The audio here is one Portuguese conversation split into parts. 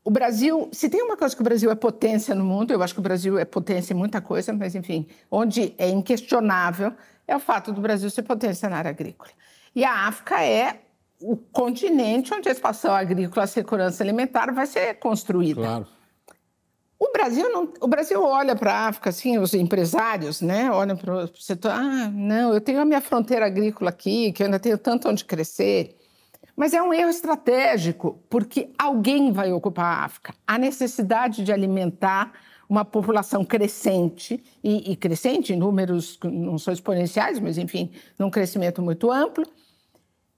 o Brasil, se tem uma coisa que o Brasil é potência no mundo, eu acho que o Brasil é potência em muita coisa, mas, enfim, onde é inquestionável é o fato do Brasil ser potência na área agrícola. E a África é o continente onde a expansão agrícola, a segurança alimentar vai ser construída. Claro. O Brasil olha para a África, assim, os empresários, né, olham para o setor, não, eu tenho a minha fronteira agrícola aqui, que eu ainda tenho tanto onde crescer. Mas é um erro estratégico, porque alguém vai ocupar a África. A necessidade de alimentar uma população crescente, e crescente em números que não são exponenciais, mas, enfim, num crescimento muito amplo.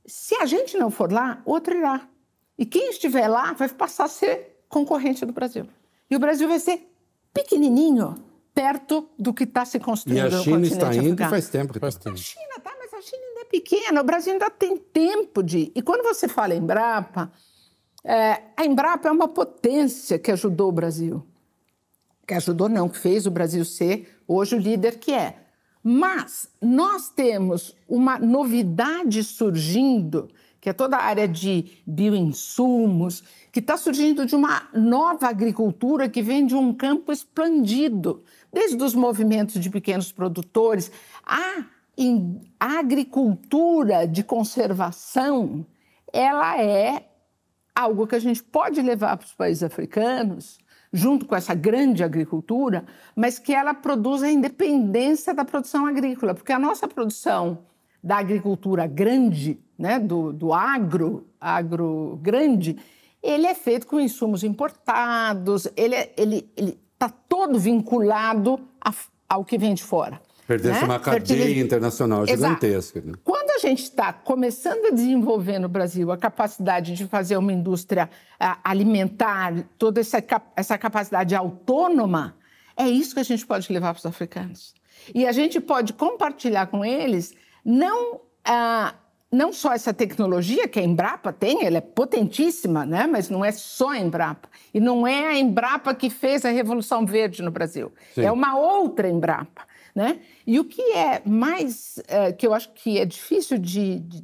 Se a gente não for lá, outro irá. E quem estiver lá vai passar a ser concorrente do Brasil. E o Brasil vai ser pequenininho, perto do que está se construindo no continente africano. E a China está indo faz tempo. A China está, mas a China ainda é pequena, o Brasil ainda tem tempo de ir. E quando você fala em Embrapa, a Embrapa é uma potência que ajudou o Brasil. Que ajudou não, que fez o Brasil ser hoje o líder que é. Mas nós temos uma novidade surgindo, que é toda a área de bioinsumos, que está surgindo de uma nova agricultura que vem de um campo expandido, desde os movimentos de pequenos produtores. A agricultura de conservação, ela é algo que a gente pode levar para os países africanos, junto com essa grande agricultura, mas que ela produz a independência da produção agrícola, porque a nossa produção da agricultura grande, né, do agro grande, ele é feito com insumos importados, ele está todo vinculado ao que vem de fora. Pertence a uma cadeia internacional gigantesca. Né? Quando a gente está começando a desenvolver no Brasil a capacidade de fazer uma indústria alimentar, toda essa capacidade autônoma, é isso que a gente pode levar para os africanos. E a gente pode compartilhar com eles não só essa tecnologia que a Embrapa tem, ela é potentíssima, né? Mas não é só a Embrapa. E não é a Embrapa que fez a Revolução Verde no Brasil. Sim. É uma outra Embrapa. Né? E o que é mais, que eu acho que é difícil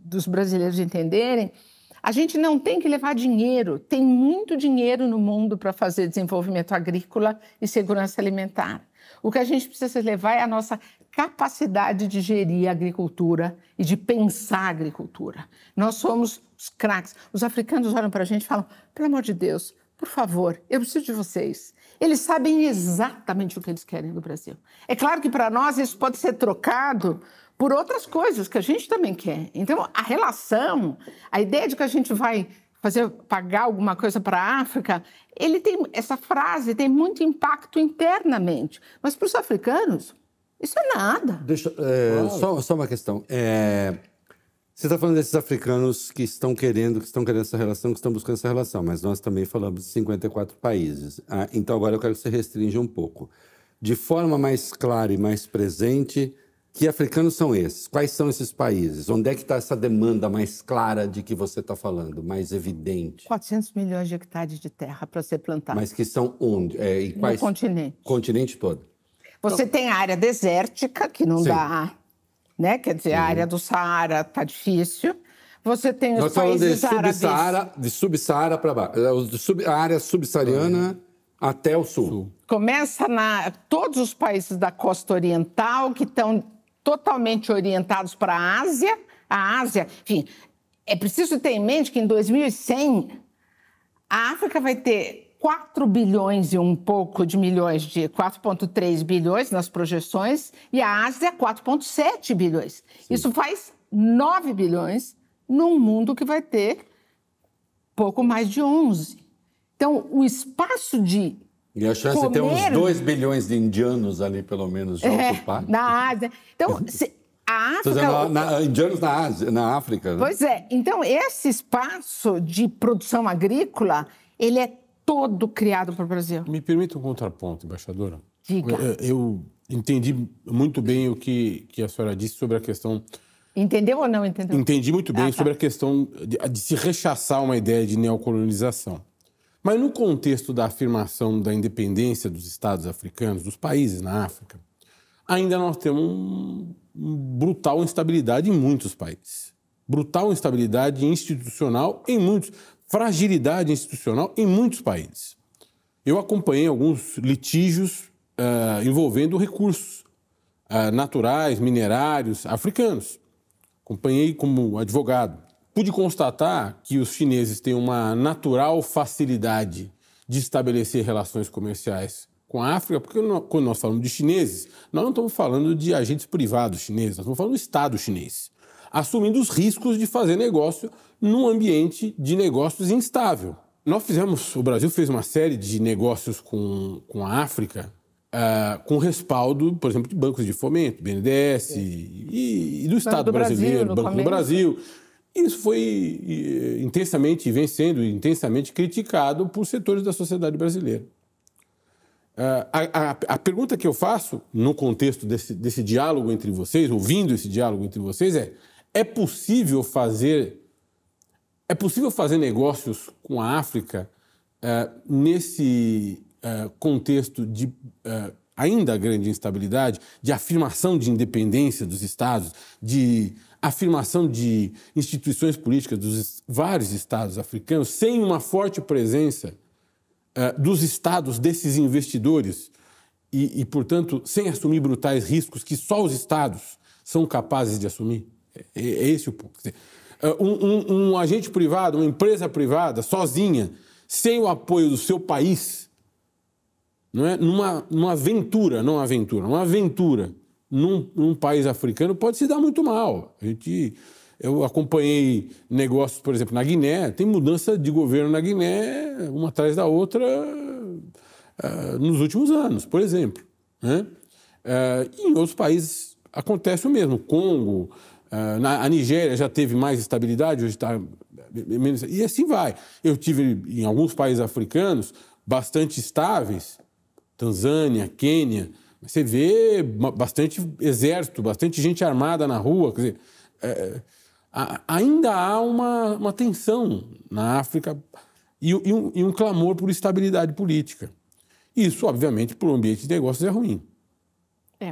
dos brasileiros entenderem, a gente não tem que levar dinheiro. Tem muito dinheiro no mundo para fazer desenvolvimento agrícola e segurança alimentar. O que a gente precisa levar é a nossa capacidade de gerir a agricultura e de pensar a agricultura. Nós somos os craques. Os africanos olham para a gente e falam, pelo amor de Deus, por favor, eu preciso de vocês. Eles sabem exatamente o que eles querem do Brasil. É claro que para nós isso pode ser trocado por outras coisas que a gente também quer. Então, a relação, a ideia de que a gente vai pagar alguma coisa para a África, essa frase tem muito impacto internamente. Mas para os africanos, isso é nada. Só uma questão. Você está falando desses africanos que estão querendo essa relação, que estão buscando essa relação, mas nós também falamos de 54 países. Então, agora eu quero que você restrinja um pouco. De forma mais clara e mais presente, que africanos são esses? Quais são esses países? Onde é que está essa demanda mais clara de que você está falando, mais evidente? 400 milhões de hectares de terra para ser plantada. Mas que são onde? E quais? No continente. Continente todo. Você tem a área desértica, que não dá... Né? Quer dizer, a área do Saara está difícil. Você tem os países árabes... de subsaara para baixo. A área subsaariana até o sul. Começa todos os países da costa oriental, que estão totalmente orientados para a Ásia. A Ásia, enfim, é preciso ter em mente que em 2100 a África vai ter 4 bilhões e um pouco de milhões, 4,3 bilhões nas projeções, e a Ásia 4,7 bilhões. Sim. Isso faz 9 bilhões num mundo que vai ter pouco mais de 11. Então, o espaço de E a chance de ter uns 2 bilhões de indianos ali, pelo menos, já ocupados. Na Ásia. Então, a África... indianos na África. Né? Pois é. Então, esse espaço de produção agrícola, ele é todo criado para o Brasil. Me permita um contraponto, embaixadora? Diga. Eu entendi muito bem o que a senhora disse sobre a questão... Entendeu ou não entendeu? Entendi muito bem sobre a questão de se rechaçar uma ideia de neocolonização. Mas no contexto da afirmação da independência dos Estados africanos, dos países na África, ainda nós temos brutal instabilidade em muitos países. Brutal instabilidade institucional em muitos. fragilidade institucional em muitos países. Eu acompanhei alguns litígios envolvendo recursos naturais, minerários africanos. Acompanhei como advogado. Pude constatar que os chineses têm uma natural facilidade de estabelecer relações comerciais com a África, porque quando nós falamos de chineses, nós não estamos falando de agentes privados chineses, nós estamos falando do Estado chinês, assumindo os riscos de fazer negócio num ambiente de negócios instável. O Brasil fez uma série de negócios com a África com respaldo, por exemplo, de bancos de fomento, BNDES e do Estado brasileiro, Banco do Brasil. Isso foi vem sendo intensamente criticado por setores da sociedade brasileira. A pergunta que eu faço, no contexto desse diálogo entre vocês, ouvindo esse diálogo entre vocês, é possível fazer negócios com a África nesse contexto de ainda grande instabilidade, de afirmação de independência dos Estados, de afirmação de instituições políticas dos vários Estados africanos, sem uma forte presença dos Estados, desses investidores, e, portanto, sem assumir brutais riscos que só os Estados são capazes de assumir? É esse o ponto. Um agente privado, uma empresa privada, sozinha, sem o apoio do seu país, não é? Numa aventura num país africano pode se dar muito mal. Eu acompanhei negócios, por exemplo, na Guiné, tem mudança de governo na Guiné, uma atrás da outra, nos últimos anos, por exemplo. Né? E em outros países acontece o mesmo. Congo, a Nigéria já teve mais estabilidade, hoje está menos. E assim vai. Eu tive em alguns países africanos bastante estáveis, Tanzânia, Quênia, você vê bastante exército, bastante gente armada na rua. Quer dizer, ainda há uma tensão na África e um clamor por estabilidade política. Isso, obviamente, para o ambiente de negócios é ruim.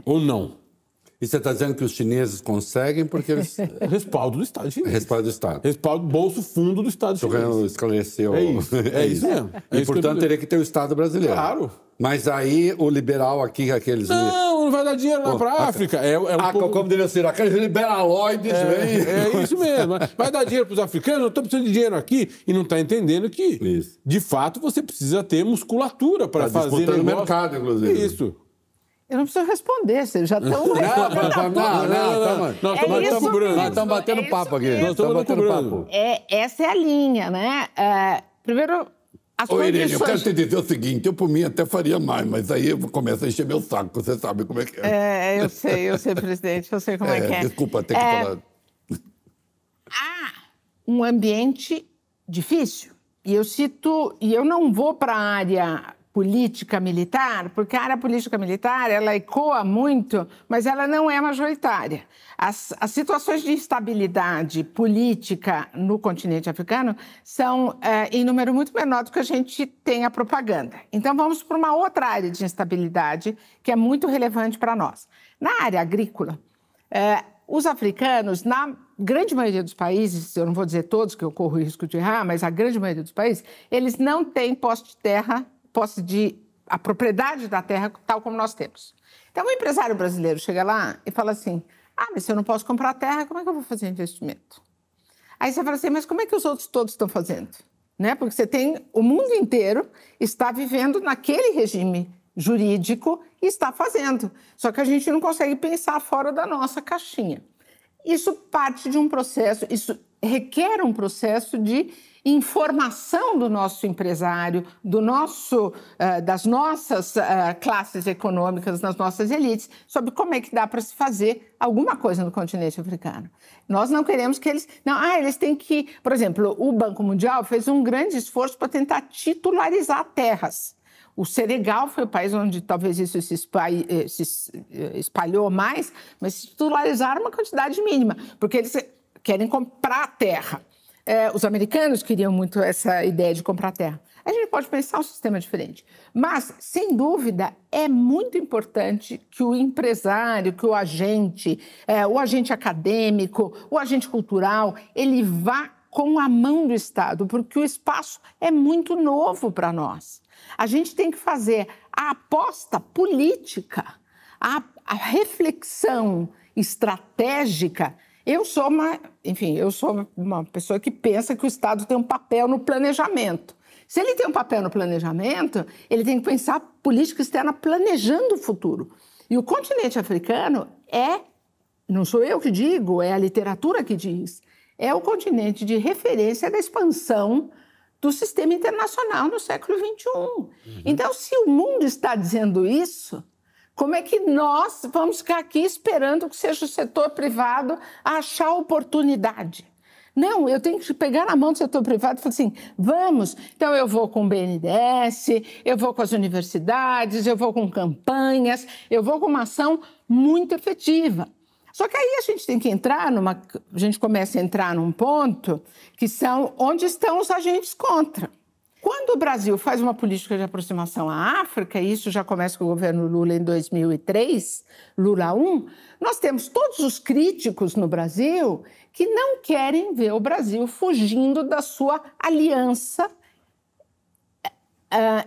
Ou não? E você está dizendo que os chineses conseguem porque eles... Respaldo do Estado chinês. Respaldo do Estado. Respaldo do bolso fundo do Estado chinês. O esclareceu. É isso mesmo. E, portanto, teria que ter o Estado brasileiro. Claro. Mas aí o liberal aqui, aqueles... Não vai dar dinheiro lá para a África. Como deveria ser, aqueles liberaloides, vem. É isso mesmo. Vai dar dinheiro para os africanos, eu estou precisando de dinheiro aqui. E não está entendendo que, de fato, você precisa ter musculatura para fazer negócio. No mercado, inclusive. Isso. Eu não preciso responder, vocês já estão... Nós estamos batendo papo aqui. Nós estamos batendo papo. Essa é a linha, né? Primeiro, as condições... Irene, eu quero te dizer o seguinte, eu por mim até faria mais, mas aí eu começo a encher meu saco, você sabe como é que é. Eu sei, presidente, eu sei como é que é. Desculpa ter que falar. Há um ambiente difícil, e eu não vou para a área política militar, porque a área política militar, ela ecoa muito, mas ela não é majoritária. As situações de instabilidade política no continente africano são em número muito menor do que a gente tem a propaganda. Então, vamos para uma outra área de instabilidade que é muito relevante para nós. Na área agrícola, os africanos, na grande maioria dos países, eu não vou dizer todos, que eu corro o risco de errar, mas a grande maioria dos países, eles não têm posse de terra, a propriedade da terra tal como nós temos. Então, o empresário brasileiro chega lá e fala assim, mas se eu não posso comprar terra, como é que eu vou fazer investimento? Aí você fala assim, mas como é que os outros todos estão fazendo? Né? Porque você tem, o mundo inteiro está vivendo naquele regime jurídico e está fazendo. Só que a gente não consegue pensar fora da nossa caixinha. Isso parte de um processo, isso requer um processo de informação do nosso empresário, das nossas classes econômicas, das nossas elites, sobre como é que dá para se fazer alguma coisa no continente africano. Nós não queremos que eles... eles têm que... Por exemplo, o Banco Mundial fez um grande esforço para tentar titularizar terras. O Senegal foi o país onde talvez isso se espalhou mais, mas titularizaram uma quantidade mínima, porque eles querem comprar terra. Os americanos queriam muito essa ideia de comprar terra. A gente pode pensar um sistema diferente. Mas, sem dúvida, é muito importante que o empresário, que o agente acadêmico, o agente cultural, ele vá com a mão do Estado, porque o espaço é muito novo para nós. A gente tem que fazer a aposta política, a reflexão estratégica. Eu sou uma pessoa que pensa que o Estado tem um papel no planejamento. Se ele tem um papel no planejamento, ele tem que pensar política externa planejando o futuro. E o continente africano não sou eu que digo, é a literatura que diz, é o continente de referência da expansão do sistema internacional no século XXI. Então, se o mundo está dizendo isso, como é que nós vamos ficar aqui esperando que seja o setor privado a achar oportunidade? Não, eu tenho que pegar na mão do setor privado e falar assim, vamos. Então, eu vou com o BNDES, eu vou com as universidades, eu vou com campanhas, eu vou com uma ação muito efetiva. Só que aí a gente tem que a gente começa a entrar num ponto que são onde estão os agentes contra. Quando o Brasil faz uma política de aproximação à África, e isso já começa com o governo Lula em 2003, Lula 1, nós temos todos os críticos no Brasil que não querem ver o Brasil fugindo da sua aliança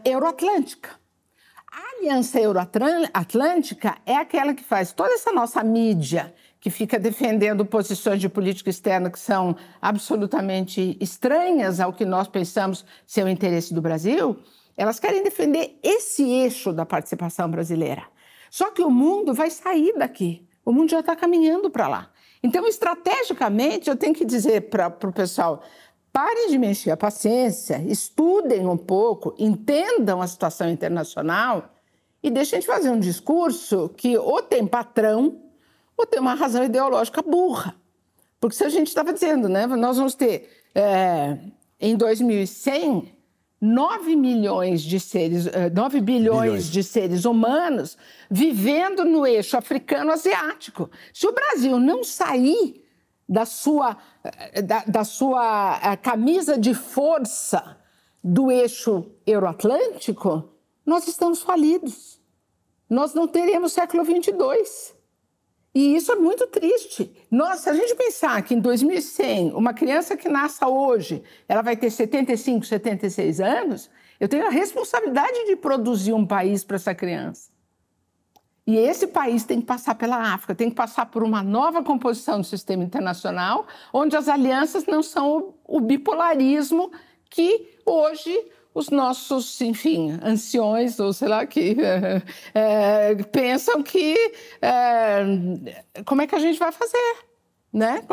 euroatlântica. A aliança euroatlântica é aquela que faz toda essa nossa mídia que fica defendendo posições de política externa que são absolutamente estranhas ao que nós pensamos ser o interesse do Brasil, elas querem defender esse eixo da participação brasileira. Só que o mundo vai sair daqui, o mundo já está caminhando para lá. Então, estrategicamente, eu tenho que dizer para o pessoal, parem de mexer a paciência, estudem um pouco, entendam a situação internacional e deixem de fazer um discurso que ou tem patrão ou tem uma razão ideológica burra. Porque se a gente estava dizendo, né, nós vamos ter, em 2100, 9 bilhões de seres humanos vivendo no eixo africano-asiático. Se o Brasil não sair da sua camisa de força do eixo euroatlântico, nós estamos falidos. Nós não teremos século 22. E isso é muito triste. Se a gente pensar que em 2100, uma criança que nasça hoje, ela vai ter 75, 76 anos, eu tenho a responsabilidade de produzir um país para essa criança. E esse país tem que passar pela África, tem que passar por uma nova composição do sistema internacional, onde as alianças não são o bipolarismo que hoje os nossos, enfim, anciões, ou sei lá, que pensam que como é que a gente vai fazer, né?